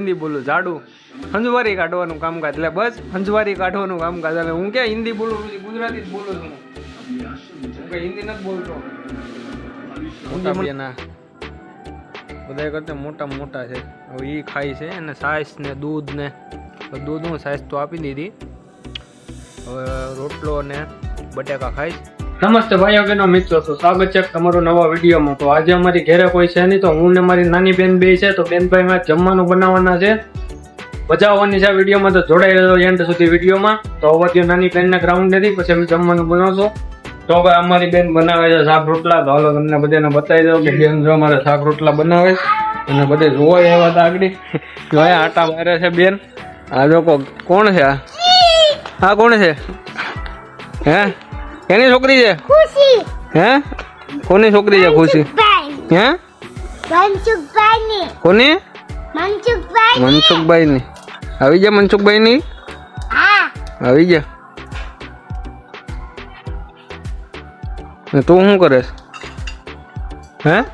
हिंदी बोलूं झाड़ू हंजवारी काढવાનું કામકાજ એટલે બસ હંજવારી કાઢવાનું કામકાજ એટલે હું કે હિન્દી બોલું ગુજરાતી જ બોલું છું હું હિન્દી નથી બોલતો મોટા બધા કરતા મોટા મોટા છે હવે એ ખાય છે અને છાશ ને દૂધ હું છાશ તો આપી દીધી હવે રોટલો ને બટાકા ખાઈશ નમસ્તે ભાઈઓ બહેનો મિત્રો તો સ્વાગત છે તમારો નવા વિડીયોમાં તો આજે અમારી ઘરે કોઈ છે નહીં તો હું ને મારી નાની બેન બે છે તો બેનભાઈ માં જમવાનું બનાવવાના છે મજા આવવાની છે વિડીયોમાં તો જોડાઈ રહ્યો એન્ડ સુધી વિડીયોમાં તો હવે નાની બેનના ગ્રાઉન્ડ નથી પછી અમે જમવાનું બનાવશો તો હવે અમારી બેન બનાવે છે શાક રોટલા તો હાલો તમને બધાને બતાવી દઉં કે બેન જો અમારે શાક રોટલા બનાવે અને બધે જોવા એવા હતા આગળ જોયા આટા મારે છે બેન આ જો કોણ છે આ કોણ છે હે કેની છોકરી છે ખુશી હે કોની છોકરી છે ખુશી હે મનસુખભાઈ ની કોની મનસુખભાઈ ની આવી જા મનસુખભાઈ ની હા આવી જા તું શું કરે હે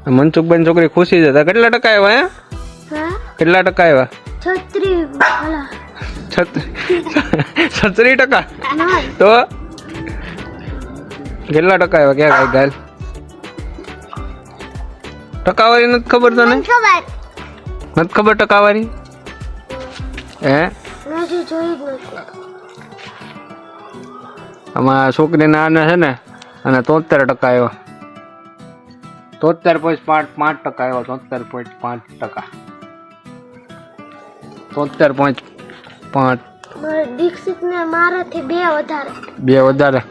મનસુખભાઈ છોકરી ખુશી છે કેટલા ટકા આવ્યા હે કેટલા ટકા આવ્યા 36% તો કેટલા ટકા આવ્યા ક્યાં ગાય ટકાવારી નથી ખબર તને નથી ખબર ટકાવારી હે આમાં છોકરીને આને છે ને અને 73% આવ્યા 73.5% આવ્યા 73.5% 73.5 દીક્ષિત ને મારાથી બે વધારે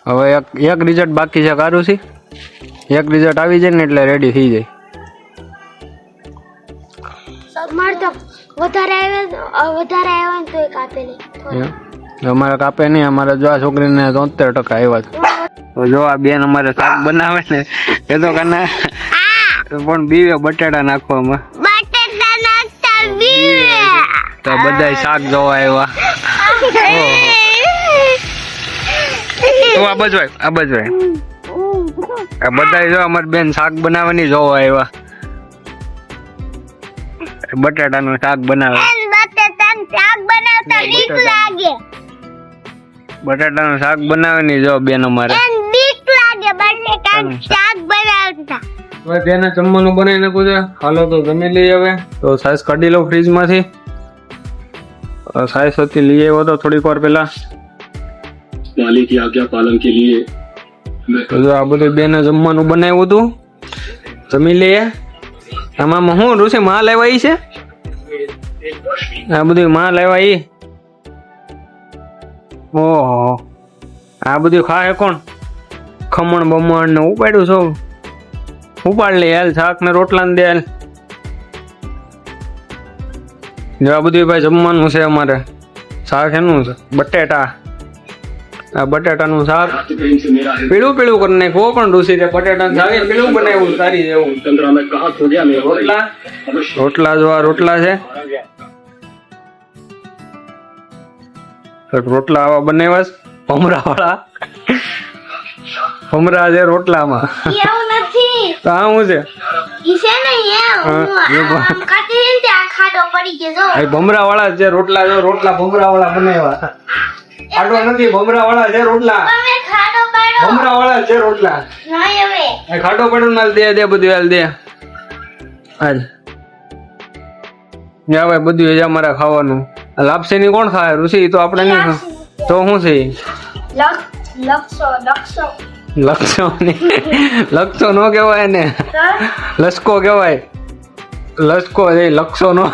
હવે એક રિઝલ્ટ બાકી છે કારું છે એક રિઝલ્ટ આવી જાય ને એટલે રેડી થઈ જાય માર તો વધારે આવ્યા તો એક આપેલી અમારે કાપે નહીં અમારે જો આ છોકરીને 73% આવ્યા છે તો જો આ બેન અમારે શાક બનાવે ને એ તો કને પણ બીવે બટાટા નાખવામાં તો બધા શાક જોવા આવ્યા તો આ બજવાય આ બધા જો અમારી બેન શાક બનાવવાની જોવા આવ્યા બટાટાનું શાક બનાવે બટાટાનું શાક બનાવવાની જો બેન અમારે તેને જમવાનું બનાવી નાખું છે હાલો તો જમી લઈ હવે તો સાઈઝ કાઢી લઉં ફ્રીજ માંથી साइज होती लिए वो तो थोड़ी और पहला मालिक की आज्ञा पालन के लिए तो जो आ બધું બેને જમવાનું બનાવ્યું હતું જમી લઈએ આમાં હું રૂસી માં લેવા ઈ છે આ બધું માં લેવા ઈ ઓહો આ બધું ખાય કોણ ખમણ બમણ ને ઉપાડ્યું છો ઉપાડ લે હાલ શાક ને રોટલા ને દે હાલ જો આ બધું ભાઈ જમવાનું છે અમારે શાક એનું છે બટેટા આ બટેટાનું શાક પીળું કરી નાખવું પણ રૂસી બટેટા શાક પીળું બનાવ્યું સારી જેવું રોટલા જો આ રોટલા છે રોટલા આવા બનાવ્યા ભમરા છે રોટલામાં તો આ શું છે ભમરા વાળા છે રોટલા જો રોટલા ભમરા વાળા બનાવ્યા ખાટો નથી ભમરા વાળા છે રોટલા ભમરા વાળા છે રોટલા ખાટો પડ્યો ના દે બધું હાલ દે હાલ ભાઈ બધું જ અમારે ખાવાનું લાપસી ની કોણ ખાય ઋષિ તો આપણે નહીં તો શું છે લક્ષો નો કેવાય ને લસકો કેવાય લસકો છે લક્ષો નો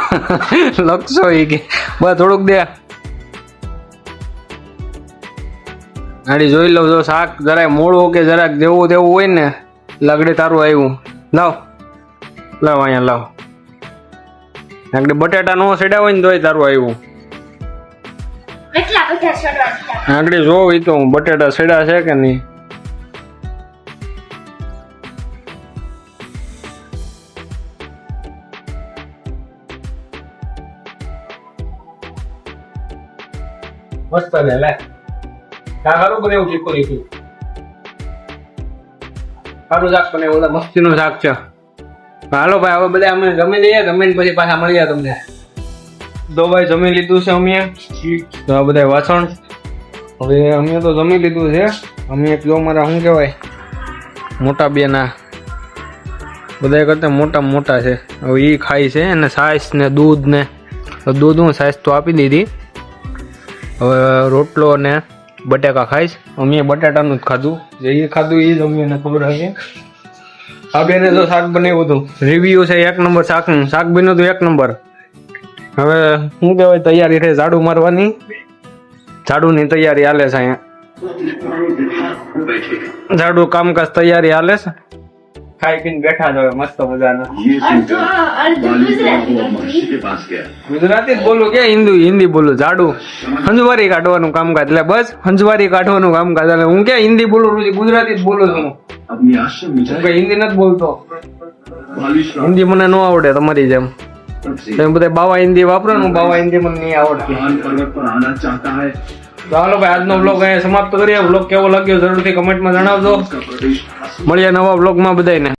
લક્ષો ઈ કે બસ થોડુંક દે આડી જોઈ લઉં જો શાક જરાક મોળું કે જરાક જેવું તેવું હોય ને લગડી તારું આવ્યું લાવ અહીંયા લાવ આગળ બટાટા નો સેડા હોય ને તોય તારું આવ્યું આગળ જોવ ઈ તો બટાટા સેડા છે કે નહીં મસ્ત ને લે કા હારું બનેવું ચીકુ લીધું સારું શાક બને ઓલા મસ્તીનું શાક છે હાલો ભાઈ હવે બધા અમે જમી લઈએ, જમીને પછી પાછા મળીએ તમને. તો ભાઈ જમી લીધું છે અમે, તો આ બધા વાસણ હવે અમે તો જમી લીધું છે. અમે જો મારા શું કહેવાય મોટા બેના બધા કરતા મોટા છે. હવે એ ખાય છે અને છાશ ને દૂધ ને દૂધ હું છાશ તો આપી દીધી. હવે રોટલો ને બટાકા ખાઈશ. અમે બટાટાનું જ ખાધું, જે એ ખાધું એ જ અમને ખબર હશે. આ બેને તો શાક બનાવ્યું હતું, રિવ્યુ છે 1 નંબર શાકનું. શાક બન્યું હતું 1 નંબર. હવે શું કહેવાય તૈયારી છે ઝાડુ મારવાની, ઝાડુની તૈયારી હાલે છે અહીંયા. ઝાડુ કામકાજ તૈયારી હાલે છે. ખાઈ પીને બેઠા જ હવે મસ્ત મજાના. ગુજરાતી જ બોલું કે હિન્દી બોલું? ઝાડુ હંજવારી કાઢવાનું કામકાજ, એટલે બસ હંજવારી કાઢવાનું કામકાજ. એટલે હું કે હિન્દી બોલું છું, ગુજરાતી જ બોલું છું. હું કઈ હિન્દી નથી બોલતો, હિન્દી મને ન આવડે તમારી જેમ. તમે બધા બાવા હિન્દી વાપરો ને, બાવા હિન્દી મને નહીં આવડતી. તો હાલો ભાઈ આજનો વ્લોગ અહીંયા સમાપ્ત કરીએ. વ્લોગ કેવો લાગ્યો જરૂરથી કમેન્ટમાં જણાવજો. મળીએ નવા વ્લોગમાં બધાને.